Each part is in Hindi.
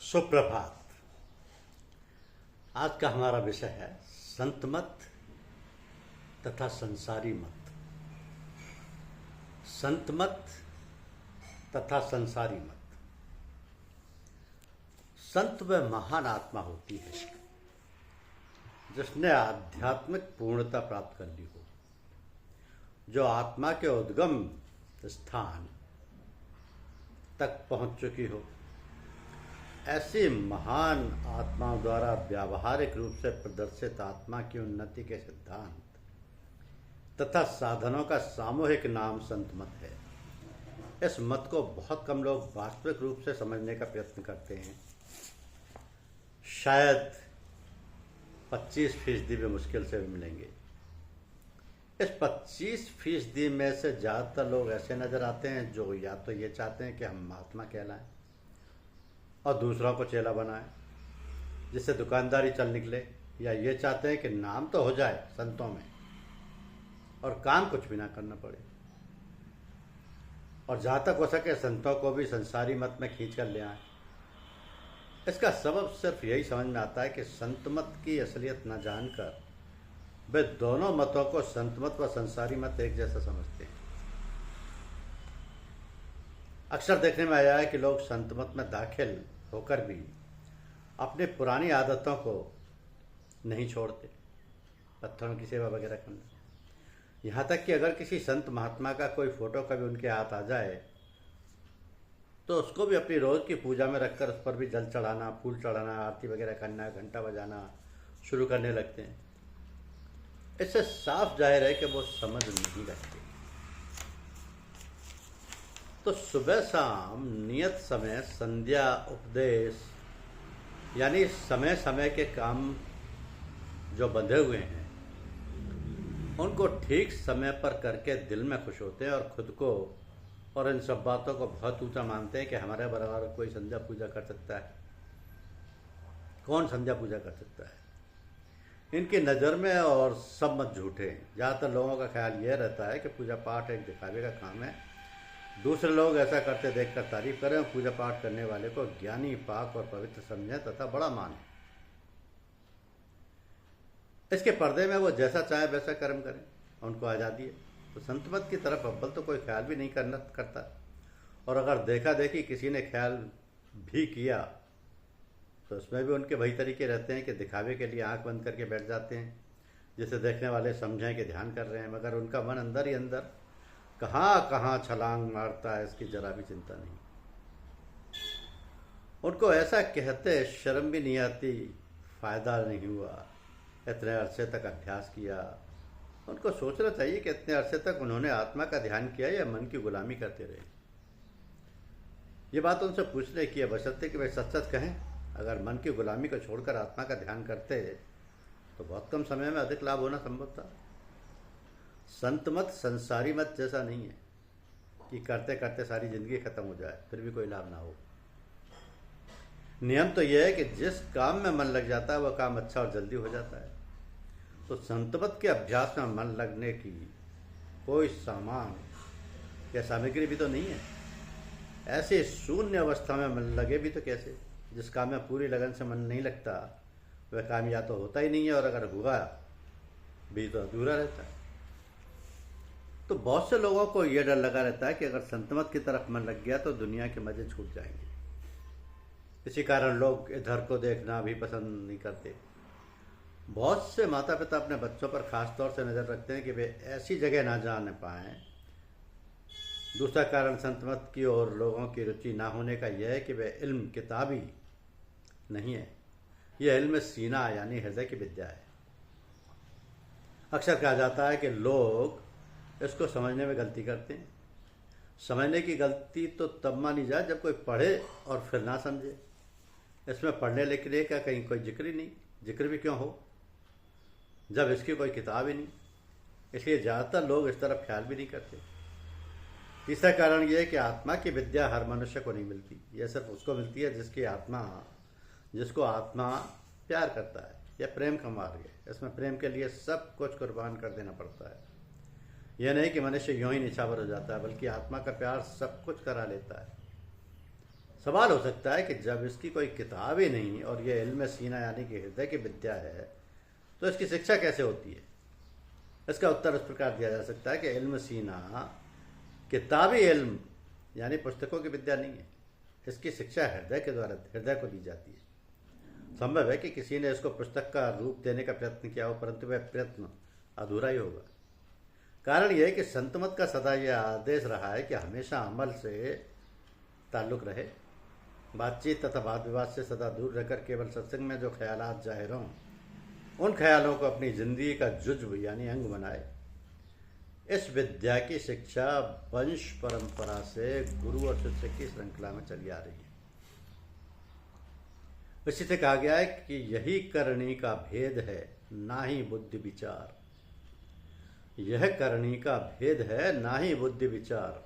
सुप्रभात। आज का हमारा विषय है संत मत तथा संसारी मत। संत मत तथा संसारी मत। संत वह महान आत्मा होती है जिसने आध्यात्मिक पूर्णता प्राप्त कर ली हो, जो आत्मा के उद्गम स्थान तक पहुंच चुकी हो। ऐसी महान आत्माओं द्वारा व्यावहारिक रूप से प्रदर्शित आत्मा की उन्नति के सिद्धांत तथा साधनों का सामूहिक नाम संत मत है। इस मत को बहुत कम लोग वास्तविक रूप से समझने का प्रयत्न करते हैं। शायद 25% भी मुश्किल से मिलेंगे। इस 25% में से ज़्यादातर लोग ऐसे नज़र आते हैं जो या तो ये चाहते हैं कि हम महात्मा कहलाएं और दूसरों को चेला बनाएं, जिससे दुकानदारी चल निकले, या ये चाहते हैं कि नाम तो हो जाए संतों में और काम कुछ भी ना करना पड़े। और जहाँ तक हो सके संतों को भी संसारी मत में खींच कर ले आए। इसका सबब सिर्फ यही समझ में आता है कि संत मत की असलियत न जानकर वे दोनों मतों को, संत मत व संसारी मत, एक जैसा समझते हैं। अक्सर देखने में आया है कि लोग संत मत में दाखिल होकर भी अपनी पुरानी आदतों को नहीं छोड़ते, पत्थरों की सेवा वगैरह करना। यहाँ तक कि अगर किसी संत महात्मा का कोई फोटो कभी उनके हाथ आ जाए तो उसको भी अपनी रोज की पूजा में रखकर उस पर भी जल चढ़ाना, फूल चढ़ाना, आरती वगैरह करना, घंटा बजाना शुरू करने लगते हैं। इससे साफ जाहिर है कि वो समझ नहीं रखते। तो सुबह शाम नियत समय संध्या उपदेश, यानी समय समय के काम जो बंधे हुए हैं उनको ठीक समय पर करके दिल में खुश होते हैं और खुद को और इन सब बातों को बहुत ऊंचा मानते हैं कि हमारे बराबर कोई संध्या पूजा कर सकता है। कौन संध्या पूजा कर सकता है? इनकी नज़र में और सब मत झूठे। ज़्यादातर लोगों का ख्याल यह रहता है कि पूजा पाठ एक दिखावे का काम है। दूसरे लोग ऐसा करते देखकर तारीफ करें और पूजा पाठ करने वाले को ज्ञानी, पाक और पवित्र समझें तथा बड़ा मानें। इसके पर्दे में वो जैसा चाहे वैसा कर्म करें, उनको आज़ादी है। तो संत मत की तरफ अव्वल तो कोई ख्याल भी नहीं करता, और अगर देखा देखी किसी ने ख्याल भी किया तो उसमें भी उनके वही तरीके रहते हैं कि दिखावे के लिए आंख बंद करके बैठ जाते हैं, जिसे देखने वाले समझें कि ध्यान कर रहे हैं, मगर उनका मन अंदर ही अंदर कहाँ कहाँ छलांग मारता है, इसकी जरा भी चिंता नहीं। उनको ऐसा कहते शर्म भी नहीं आती, फ़ायदा नहीं हुआ, इतने अरसे तक अभ्यास किया। उनको सोचना चाहिए कि इतने अरसे तक उन्होंने आत्मा का ध्यान किया या मन की गुलामी करते रहे। ये बात उनसे पूछने की है, बशर्ते कि वे सच सच कहें। अगर मन की गुलामी को छोड़कर आत्मा का ध्यान करते तो बहुत कम समय में अधिक लाभ होना संभव था। संत मत संसारी मत जैसा नहीं है कि करते करते सारी जिंदगी खत्म हो जाए फिर भी कोई लाभ ना हो। नियम तो यह है कि जिस काम में मन लग जाता है वह काम अच्छा और जल्दी हो जाता है। तो संत मत के अभ्यास में मन लगने की कोई सामान या सामग्री भी तो नहीं है। ऐसे शून्य अवस्था में मन लगे भी तो कैसे? जिस काम में पूरी लगन से मन नहीं लगता वह काम या तो होता ही नहीं है, और अगर हुआ भी तो अधूरा रहता है। तो बहुत से लोगों को यह डर लगा रहता है कि अगर संत मत की तरफ मन लग गया तो दुनिया के मजे छूट जाएंगे। इसी कारण लोग इधर को देखना भी पसंद नहीं करते। बहुत से माता पिता अपने बच्चों पर खास तौर से नज़र रखते हैं कि वे ऐसी जगह ना जाने पाएं। दूसरा कारण संत मत की ओर लोगों की रुचि ना होने का यह है कि वे इल्म किताबी नहीं है, यह इल्म सीना यानी हृदय की विद्या है। अक्सर कहा जाता है कि लोग इसको समझने में गलती करते हैं। समझने की गलती तो तब मानी जाए जब कोई पढ़े और फिर ना समझे। इसमें पढ़ने लिखने का कहीं कोई जिक्र ही नहीं, जिक्र भी क्यों हो जब इसकी कोई किताब ही नहीं। इसलिए ज़्यादातर लोग इस तरफ ख्याल भी नहीं करते। तीसरा कारण यह है कि आत्मा की विद्या हर मनुष्य को नहीं मिलती। यह सिर्फ उसको मिलती है जिसको आत्मा प्यार करता है या प्रेम का मार्ग है। इसमें प्रेम के लिए सब कुछ कुर्बान कर देना पड़ता है। यह नहीं कि मनुष्य यूं ही निछावर हो जाता है, बल्कि आत्मा का प्यार सब कुछ करा लेता है। सवाल हो सकता है कि जब इसकी कोई किताब ही नहीं और यह इल्म सीना यानी कि हृदय की विद्या है, तो इसकी शिक्षा कैसे होती है? इसका उत्तर इस प्रकार दिया जा सकता है कि इल्म सीना किताबी इल्म यानी पुस्तकों की विद्या नहीं है। इसकी शिक्षा हृदय के द्वारा हृदय को दी जाती है। संभव है कि किसी ने इसको पुस्तक का रूप देने का प्रयत्न किया हो, परंतु वह प्रयत्न अधूरा ही होगा। कारण यह है कि संत मत का सदा यह आदेश रहा है कि हमेशा अमल से ताल्लुक रहे, बातचीत तथा वाद विवाद से सदा दूर रहकर केवल सत्संग में जो ख्यालात जाहिर हों उन ख्यालों को अपनी जिंदगी का जुज्व यानी अंग बनाए। इस विद्या की शिक्षा वंश परंपरा से गुरु और शिष्य की श्रृंखला में चली आ रही है। इसी से कहा गया है कि यही करणी का भेद है, ना ही बुद्धि विचार। यह करणी का भेद है, ना ही बुद्धि विचार।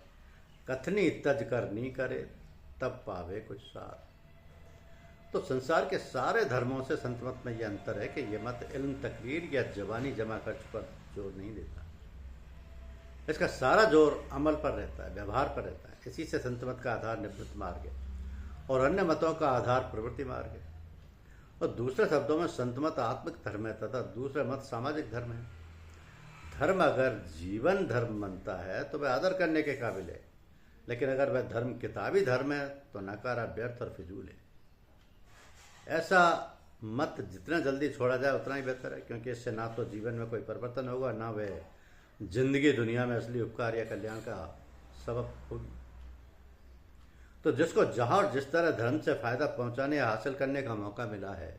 कथनी तज करनी करे, तब पावे कुछ सार। तो संसार के सारे धर्मों से संत मत में यह अंतर है कि यह मत इल्म तकरीर या जवानी जमा खर्च पर जोर नहीं देता। इसका सारा जोर अमल पर रहता है, व्यवहार पर रहता है। इसी से संत मत का आधार निवृत्ति मार्ग है और अन्य मतों का आधार प्रवृत्ति मार्ग है। और दूसरे शब्दों में संत मत आत्मिक धर्म है तथा दूसरा मत सामाजिक धर्म है। धर्म अगर जीवन धर्म बनता है तो वह आदर करने के काबिल है, लेकिन अगर वह धर्म किताबी धर्म है तो नकारा, व्यर्थ और फिजूल है। ऐसा मत जितना जल्दी छोड़ा जाए उतना ही बेहतर है, क्योंकि इससे ना तो जीवन में कोई परिवर्तन होगा, ना वह जिंदगी दुनिया में असली उपकार या कल्याण का सबब होगी। तो जिसको जहां और जिस तरह धर्म से फायदा पहुंचाने या हासिल करने का मौका मिला है,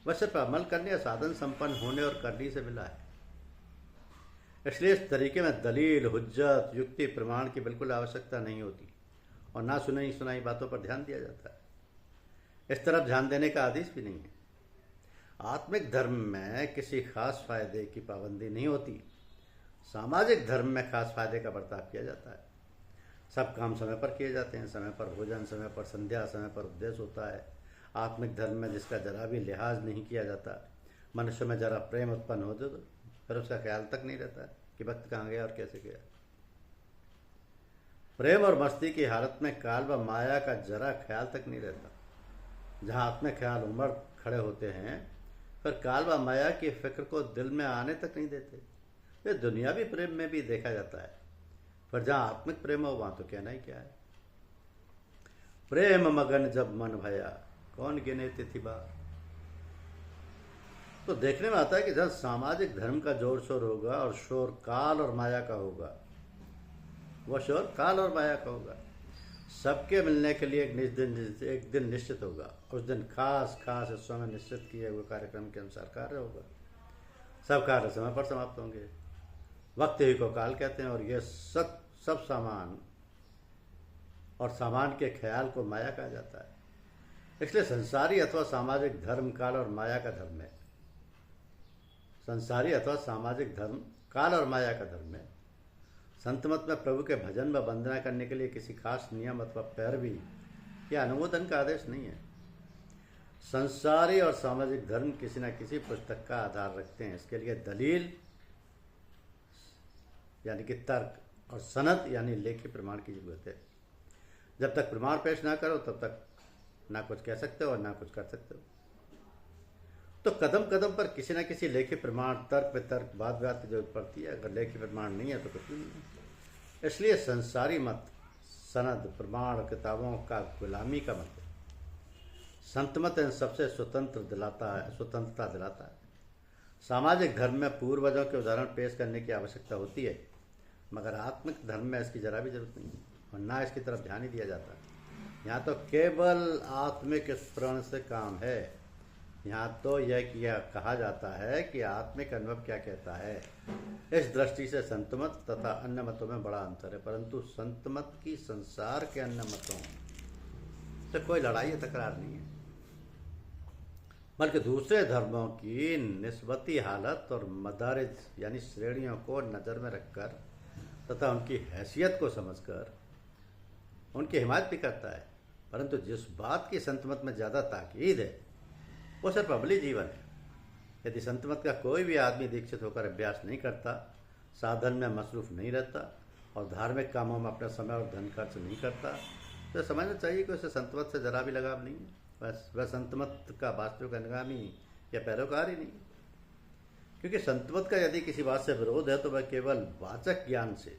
वह सिर्फ अमल करने या साधन संपन्न होने और करने से मिला है। इसलिए इस तरीके में दलील, हुज्जत, युक्ति, प्रमाण की बिल्कुल आवश्यकता नहीं होती और ना सुनाई सुनाई बातों पर ध्यान दिया जाता है। इस तरफ ध्यान देने का आदेश भी नहीं है। आत्मिक धर्म में किसी खास फायदे की पाबंदी नहीं होती। सामाजिक धर्म में खास फायदे का बर्ताव किया जाता है। सब काम समय पर किए जाते हैं, समय पर भोजन, समय पर संध्या, समय पर उपदेश होता है। आत्मिक धर्म में जिसका जरा भी लिहाज नहीं किया जाता, मनुष्य में जरा प्रेम उत्पन्न हो तो फिर उसका ख्याल तक नहीं रहता कि वक्त कहाँ गया और कैसे गया। प्रेम और मस्ती की हालत में काल व माया का जरा ख्याल तक नहीं रहता। जहाँ आत्मिक ख्याल उमड़ खड़े होते हैं, फिर काल व माया की फिक्र को दिल में आने तक नहीं देते। ये दुनियावी प्रेम में भी देखा जाता है, पर जहाँ आत्मिक प्रेम हो वहाँ तो कहना ही क्या है। प्रेम मगन जब मन भया, कौन गिने तिथि बार। तो देखने में आता है कि जहाँ सामाजिक धर्म का जोर शोर होगा और शोर काल और माया का होगा, वह शोर काल और माया का होगा। सबके मिलने के लिए एक दिन निश्चित होगा। उस दिन खास हिस्सों में निश्चित किए हुए कार्यक्रम के अनुसार कार्य होगा। सब कार्य समय पर समाप्त होंगे। वक्त ही को काल कहते हैं और ये सब सामान और सामान के ख्याल को माया कहा जाता है। इसलिए संसारी अथवा सामाजिक धर्म काल और माया का धर्म है। संसारी अथवा सामाजिक धर्म काल और माया का धर्म है। संत मत में प्रभु के भजन व वंदना करने के लिए किसी खास नियम अथवा पैरवी या अनुमोदन का आदेश नहीं है। संसारी और सामाजिक धर्म किसी न किसी पुस्तक का आधार रखते हैं। इसके लिए दलील यानी कि तर्क और सनद यानी लेखी प्रमाण की जरूरत है। जब तक प्रमाण पेश ना करो तब तक ना कुछ कह सकते हो और ना कुछ कर सकते हो। तो कदम कदम पर किसी न किसी लेखी प्रमाण, तर्क वितर्क, वाद विवाद की जरूरत पड़ती है। अगर लेखी प्रमाण नहीं है तो कुछ भी नहीं है। इसलिए संसारी मत सनद, प्रमाण, किताबों का गुलामी का मत है। संत मत इन सबसे स्वतंत्रता दिलाता है। सामाजिक धर्म में पूर्वजों के उदाहरण पेश करने की आवश्यकता होती है, मगर आत्मिक धर्म में इसकी जरा भी जरूरत नहीं है और ना इसकी तरफ ध्यान ही दिया जाता। यहाँ तो केवल आत्मिक स्मरण से काम है। यहाँ तो यह कहा जाता है कि आत्मिक अनुभव क्या कहता है। इस दृष्टि से संत मत तथा अन्य मतों में बड़ा अंतर है, परंतु संत मत की संसार के अन्य मतों से कोई लड़ाई या तकरार नहीं है, बल्कि दूसरे धर्मों की निस्बती हालत और मदारिज यानी श्रेणियों को नज़र में रखकर तथा उनकी हैसियत को समझकर उनकी हिमायत भी करता है। परंतु जिस बात की संत मत में ज़्यादा ताकीद है वो सिर्फ अमली जीवन है। यदि संत मत का कोई भी आदमी दीक्षित होकर अभ्यास नहीं करता, साधन में मसरूफ नहीं रहता और धार्मिक कामों में अपना समय और धन खर्च नहीं करता, तो समझना चाहिए कि उसे संतमत से जरा भी लगाव नहीं है, बस वह संतमत का वास्तविक अनुगामी या पैरोकार ही नहीं। क्योंकि संतमत का यदि किसी बात से विरोध है तो वह केवल वाचक ज्ञान से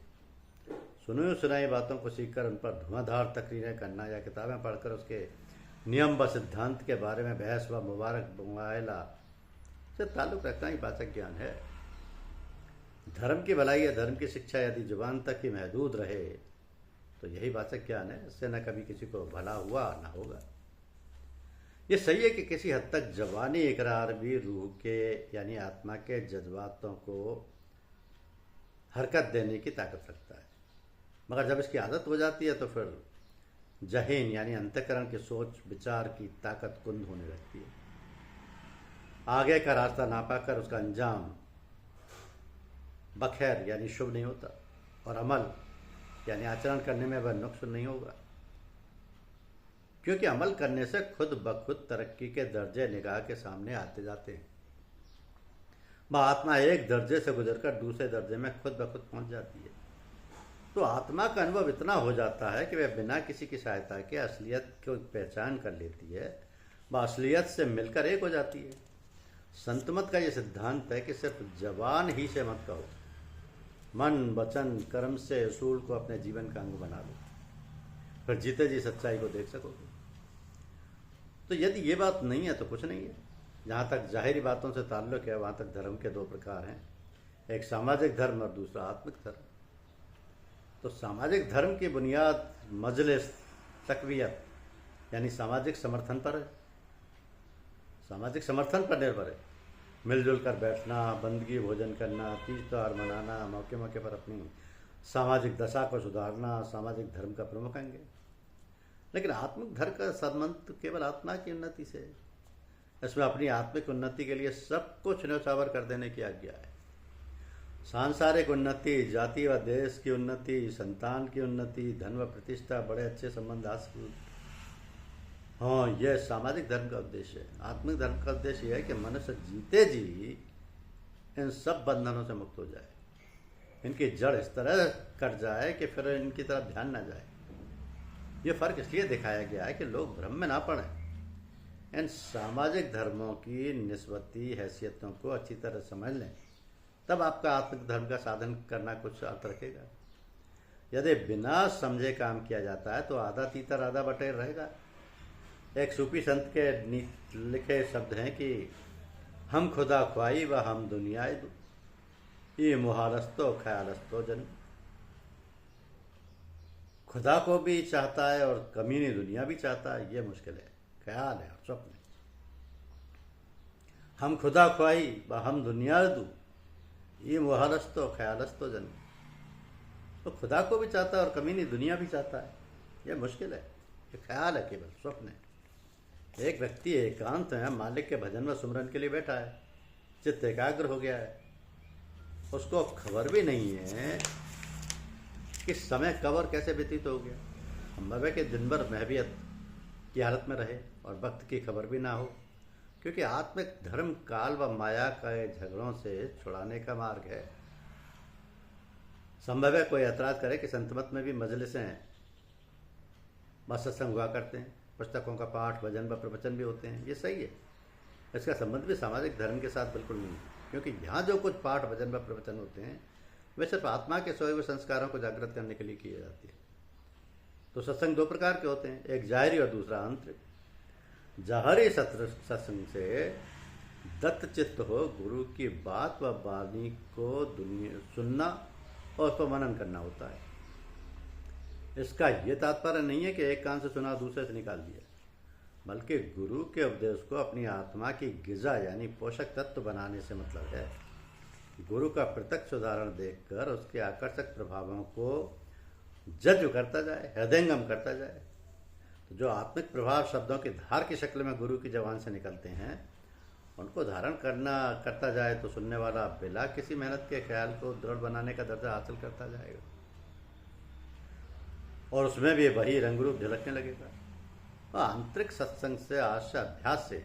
सुनी सुनाई बातों को सीखकर उन पर धुआंधार तकरीरें करना या किताबें पढ़कर उसके नियम व सिद्धांत के बारे में बहस व मुबारक मुआयला से ताल्लुक रखना ही वाचक ज्ञान है। धर्म की भलाई या धर्म की शिक्षा यदि जुबान तक ही महदूद रहे तो यही वाचक ज्ञान है। इससे न कभी किसी को भला हुआ न होगा। ये सही है कि किसी हद तक जबानी इकरार भी रूह के यानी आत्मा के जज्बातों को हरकत देने की ताकत रखता है, मगर जब इसकी आदत हो जाती है तो फिर जहीन यानी अंतःकरण की सोच विचार की ताकत कुंद होने लगती है। आगे का रास्ता ना पाकर उसका अंजाम बखैर यानी शुभ नहीं होता, और अमल यानी आचरण करने में वह नुक्स नहीं होगा। क्योंकि अमल करने से खुद ब खुद तरक्की के दर्जे निगाह के सामने आते जाते हैं। वह आत्मा एक दर्जे से गुजरकर दूसरे दर्जे में खुद ब खुद पहुंच जाती है। तो आत्मा का अनुभव इतना हो जाता है कि वह बिना किसी की सहायता के असलियत को पहचान कर लेती है, वह असलियत से मिलकर एक हो जाती है। संतमत का यह सिद्धांत है कि सिर्फ जबान ही से मत कहो, मन वचन कर्म से उसूल को अपने जीवन का अंग बना लो, फिर जीते जी सच्चाई को देख सकोगे। तो यदि ये बात नहीं है तो कुछ नहीं है। जहाँ तक जाहिरी बातों से ताल्लुक है वहाँ तक धर्म के दो प्रकार हैं, एक सामाजिक धर्म और दूसरा आत्मिक धर्म। तो सामाजिक धर्म की बुनियाद मजलिस तकवियत यानी सामाजिक समर्थन पर है, सामाजिक समर्थन पर निर्भर है। मिलजुल कर बैठना, बंदगी भोजन करना, तीज त्योहार मनाना, मौके मौके पर अपनी सामाजिक दशा को सुधारना सामाजिक धर्म का प्रमुख अंग है। लेकिन आत्मिक धर्म का संबंध केवल आत्मा की उन्नति से है। इसमें अपनी आत्मिक उन्नति के लिए सब कुछ न्यौछावर कर देने की आज्ञा है। सांसारिक उन्नति, जाति व देश की उन्नति, संतान की उन्नति, धन व प्रतिष्ठा, बड़े अच्छे संबंध हासिल, हाँ, यह सामाजिक धर्म का उद्देश्य है। आत्मिक धर्म का उद्देश्य यह है कि मनुष्य जीते जी इन सब बंधनों से मुक्त हो जाए, इनकी जड़ इस तरह कट जाए कि फिर इनकी तरफ ध्यान न जाए। ये फर्क इसलिए दिखाया गया है कि लोग भ्रम में ना पड़ें। इन सामाजिक धर्मों की निस्बती हैसियतों को अच्छी तरह समझ लें, तब आपका आत्मिक धर्म का साधन करना कुछ अर्थ रखेगा। यदि बिना समझे काम किया जाता है तो आधा तीतर आधा बटेर रहेगा। एक सूफी संत के लिखे शब्द हैं कि हम खुदा ख्वाही व हम दुनियाए दो, ये मुहालस्तो ख्यालस्तो जन। खुदा को भी चाहता है और कमीनी दुनिया भी चाहता है, ये मुश्किल है, ख्याल है और स्वप्न। हम खुदा ख्वाही व हम दुनिया दो, ये मुहालस्तो ख्यालस्तो जन। तो खुदा को भी चाहता है और कमीनी दुनिया भी चाहता है, यह मुश्किल है, ये ख्याल है, केवल स्वप्न है। एक व्यक्ति एकांत है, मालिक के भजन व सुमरन के लिए बैठा है, चित्त एकाग्र हो गया है, उसको खबर भी नहीं है कि समय कब और कैसे व्यतीत हो गया। संभव है कि दिन भर महवियत की हालत में रहे और वक्त की खबर भी ना हो, क्योंकि आत्मिक धर्म काल व माया के झगड़ों से छुड़ाने का मार्ग है। संभव है कोई ऐतराज करे कि संतमत में भी मजलिसें व सत्संग हुआ करते हैं, पुस्तकों का पाठ भजन व प्रवचन भी होते हैं, ये सही है। इसका संबंध भी सामाजिक धर्म के साथ बिल्कुल नहीं है, क्योंकि यहाँ जो कुछ पाठ भजन व प्रवचन होते हैं वे सिर्फ आत्मा के सोए हुए संस्कारों को जागृत करने के लिए किए जाते हैं। तो सत्संग दो प्रकार के होते हैं, एक जाहरी और दूसरा आंतरिक। जाहरी सत्संग से दत्त चित्त हो गुरु की बात व वाणी को दुनिया सुनना और उस पर मनन करना होता है। इसका ये तात्पर्य नहीं है कि एक कान से सुना दूसरे से निकाल दिया, बल्कि गुरु के उपदेश को अपनी आत्मा की गिजा यानी पोषक तत्व बनाने से मतलब है। गुरु का प्रत्यक्ष उदाहरण देखकर उसके आकर्षक प्रभावों को जज्ब करता जाए, हृदयंगम करता जाए। तो जो आत्मिक प्रभाव शब्दों की धार की शक्ल में गुरु की जबान से निकलते हैं, उनको धारण करता जाए तो सुनने वाला बिना किसी मेहनत के ख्याल को दृढ़ बनाने का दर्जा हासिल करता जाएगा, और उसमें भी वही रंग रूप झलकने लगेगा। और आंतरिक सत्संग से आशा अभ्यास से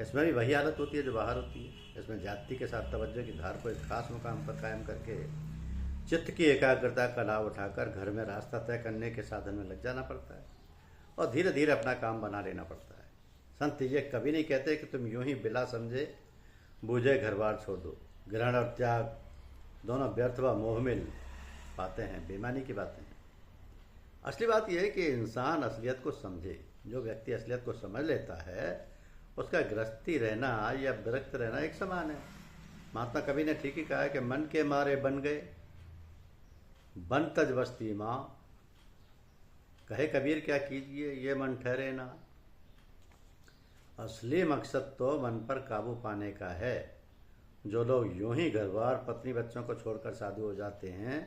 इसमें भी वही हालत होती है जो बाहर होती है। इसमें जाति के साथ तवज्जो की धार को एक खास मुकाम पर कायम करके चित्त की एकाग्रता का लाभ उठाकर घर में रास्ता तय करने के साधन में लग जाना पड़ता है और धीरे धीरे अपना काम बना लेना पड़ता है। संत ये कभी नहीं कहते कि तुम यूं ही बिला समझे बूझे घर बार छोड़ दो। ग्रहण और त्याग दोनों व्यर्थ व मोहमिल बातें हैं, बेईमानी की बातें हैं। असली बात यह है कि इंसान असलियत को समझे। जो व्यक्ति असलियत को समझ लेता है उसका गृहस्थी रहना या विरक्त रहना एक समान है। महात्मा कबीर ने ठीक ही कहा है कि मन के मारे बन गए बन तज बस्ती माँ, कहे कबीर क्या कीजिए ये मन ठहरे ना। असली मकसद तो मन पर काबू पाने का है। जो लोग यूं ही घर बार पत्नी बच्चों को छोड़कर साधु हो जाते हैं,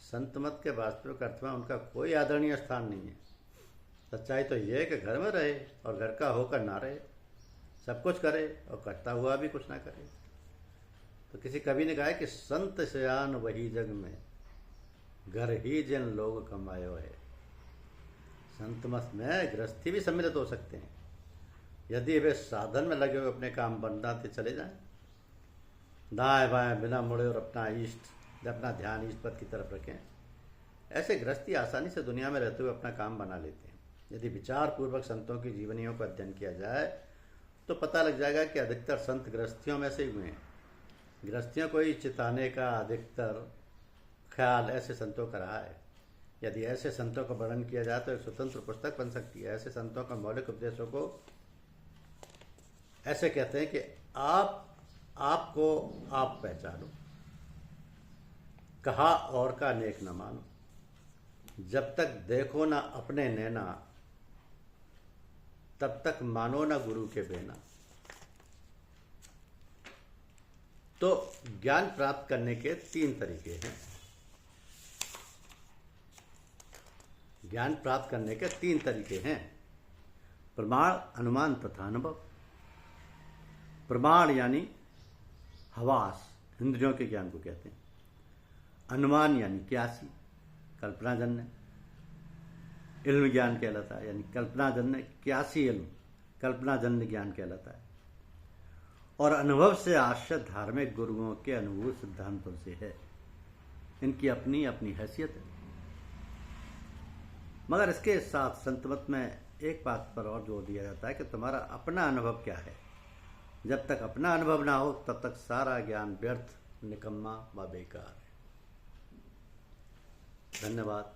संत मत के वास्तविक अर्थ में उनका कोई आदरणीय स्थान नहीं है। सच्चाई तो यह है कि घर में रहे और घर का होकर ना रहे, सब कुछ करे और करता हुआ भी कुछ ना करे। तो किसी कवि ने कहा है कि संत सयान वही जग में घर ही जिन लोग कमायो है। संत मत में गृहस्थी भी सम्मिलित हो सकते हैं यदि वे साधन में लगे हुए अपने काम बनाते चले जाएं, दाएं बाएं बिना मुड़े और अपना ध्यान इष्ट पद की तरफ रखें। ऐसे गृहस्थी आसानी से दुनिया में रहते हुए अपना काम बना लेते हैं। यदि विचार पूर्वक संतों की जीवनियों का अध्ययन किया जाए तो पता लग जाएगा कि अधिकतर संत गृहस्थियों में से हुए हैं। गृहस्थियों को ही चिताने का अधिकतर ख्याल ऐसे संतों का रहा है। यदि ऐसे संतों का वर्णन किया जाए तो एक स्वतंत्र पुस्तक बन सकती है। ऐसे संतों का मौलिक उपदेशों को ऐसे कहते हैं कि आपको आप पहचानो, कहा और का नेक न मानो, जब तक देखो ना अपने नैना तब तक मानो ना गुरु के बेना। तो ज्ञान प्राप्त करने के 3 तरीके हैं। ज्ञान प्राप्त करने के 3 तरीके हैं, प्रमाण, अनुमान तथा अनुभव। प्रमाण यानी हवास, इंद्रियों के ज्ञान को कहते हैं। अनुमान यानी क्यासी, कल्पनाजन्य इल्म ज्ञान कहलाता है, यानी कल्पनाजन्य क्यासी इल्म कल्पनाजन्य ज्ञान कहलाता है। और अनुभव से आश्रित धार्मिक गुरुओं के अनुभूत सिद्धांतों से है। इनकी अपनी अपनी हैसियत है। मगर इसके साथ संत मत में एक बात पर और जोर दिया जाता है कि तुम्हारा अपना अनुभव क्या है। जब तक अपना अनुभव ना हो तब तक सारा ज्ञान व्यर्थ, निकम्मा व बेकार है। धन्यवाद।